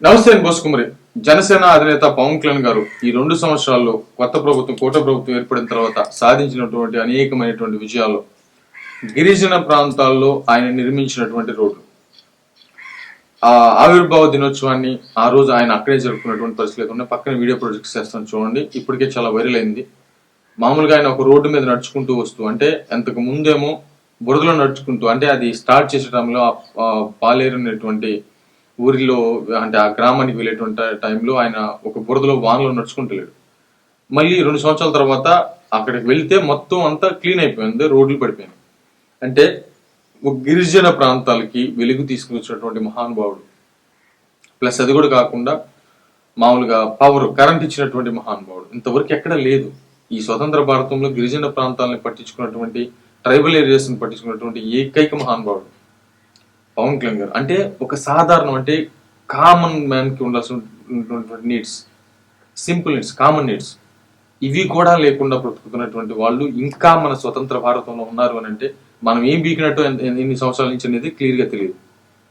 నమస్తే బోసుకుమరి. జనసేన అధినేత పవన్ కళ్యాణ్ గారు ఈ 2 సంవత్సరాల్లో కొత్త ప్రభుత్వం కూట ప్రభుత్వం ఏర్పడిన తర్వాత సాధించినటువంటి అనేకమైనటువంటి విజయాలు, గిరిజన ప్రాంతాల్లో ఆయన నిర్మించినటువంటి రోడ్లు, ఆ ఆవిర్భావ దినోత్సవాన్ని ఆ రోజు ఆయన అక్కడే జరుపుకున్నటువంటి పరిస్థితులు ఉన్నాయి. పక్కన వీడియో ప్రొజెక్ట్ చేస్తాను చూడండి. ఇప్పటికే చాలా వైరల్ అయింది. మామూలుగా ఆయన ఒక రోడ్డు మీద నడుచుకుంటూ వస్తూ, అంటే అంతకు ముందేమో బురదలో నడుచుకుంటూ, అంటే అది స్టార్ట్ చేసే టైంలో పాలేరు అనేటువంటి ఊరిలో, అంటే ఆ గ్రామానికి వెళ్ళేటువంటి టైంలో ఆయన ఒక బురదలో వానలో నడుచుకుంటలేడు. మళ్ళీ 2 సంవత్సరాల తర్వాత అక్కడికి వెళ్తే మొత్తం అంతా క్లీన్ అయిపోయింది, రోడ్లు పడిపోయింది. అంటే ఒక గిరిజన ప్రాంతాలకి వెలుగు తీసుకొచ్చినటువంటి మహానుభావుడు. ప్లస్ అది కూడా కాకుండా మామూలుగా కరెంట్ ఇచ్చినటువంటి మహానుభావుడు. ఇంతవరకు ఎక్కడ లేదు. ఈ స్వతంత్ర భారతంలో గిరిజన ప్రాంతాలను పట్టించుకున్నటువంటి, ట్రైబల్ ఏరియాస్ ని పట్టించుకున్నటువంటి ఏకైక మహానుభావుడు పవన్ కళ్యాణ్ గారు. అంటే ఒక సాధారణం, అంటే కామన్ మ్యాన్ కి ఉండాల్సినటువంటి needs, simple needs, common needs, ఇవి కూడా లేకుండా బ్రతుకుతున్నటువంటి వాళ్ళు ఇంకా మన స్వతంత్ర భారతంలో ఉన్నారు అని అంటే మనం ఏం బీకినట్టు ఎన్ని సంవత్సరాల నుంచి అనేది క్లియర్ గా తెలియదు.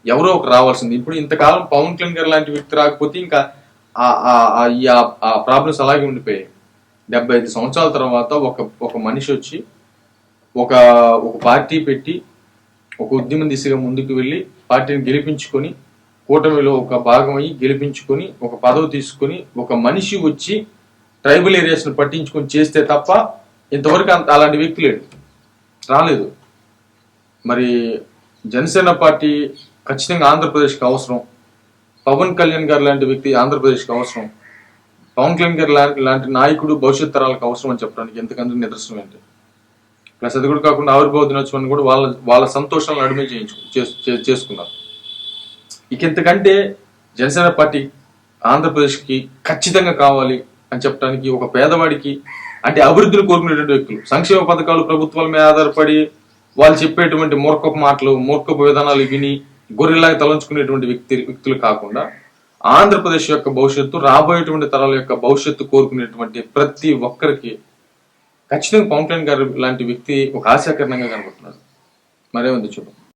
ఎవరో ఒక రావాల్సింది. ఇప్పుడు ఇంతకాలం పవన్ కళ్యాణ్ గారు లాంటి వ్యక్తి రాకపోతే ఇంకా ఆ ప్రాబ్లమ్స్ అలాగే ఉండిపోయాయి. 75 సంవత్సరాల తర్వాత ఒక మనిషి వచ్చి ఒక పార్టీ పెట్టి ఒక ఉద్యమం దిశగా ముందుకు వెళ్ళి పార్టీని గెలిపించుకొని, కూటమిలో ఒక భాగం అయ్యి గెలిపించుకొని, ఒక పదవి తీసుకొని, ఒక మనిషి వచ్చి ట్రైబల్ ఏరియాస్ ను పట్టించుకొని చేస్తే తప్ప ఇంతవరకు అలాంటి వ్యక్తి లేడు, రాలేదు. మరి జనసేన పార్టీ ఖచ్చితంగా ఆంధ్రప్రదేశ్కి అవసరం. పవన్ కళ్యాణ్ గారు లాంటి వ్యక్తి ఆంధ్రప్రదేశ్కి అవసరం. పవన్ కళ్యాణ్ గారు లాంటి నాయకుడు భవిష్యత్ తరాలకు అవసరం అని చెప్పడానికి ఎంతకంటే నిదర్శనం ఏంటి. ప్లస్ అది కూడా కాకుండా ఆవిర్భావ దినోత్సవాన్ని కూడా వాళ్ళ సంతోషాలను నడుమే చేసుకున్నారు. ఇక ఇంతకంటే జనసేన పార్టీ ఆంధ్రప్రదేశ్కి ఖచ్చితంగా కావాలి అని చెప్పడానికి, ఒక పేదవాడికి, అంటే అభివృద్ధిని కోరుకునేటువంటి వ్యక్తులు, సంక్షేమ పథకాలు ప్రభుత్వాల మీద ఆధారపడి వాళ్ళు చెప్పేటువంటి మూర్ఖపు మాటలు, మూర్ఖపు విధానాలు విని గొర్రెలాగా తలంచుకునేటువంటి వ్యక్తులు కాకుండా, ఆంధ్రప్రదేశ్ యొక్క భవిష్యత్తు, రాబోయేటువంటి తరాల యొక్క భవిష్యత్తు కోరుకునేటువంటి ప్రతి ఒక్కరికి ఖచ్చితంగా పవన్ కళ్యాణ్ గారు లాంటి వ్యక్తి ఒక ఆశాకరణంగా కనబడుతున్నారు. మరేముంది చూద్దాం.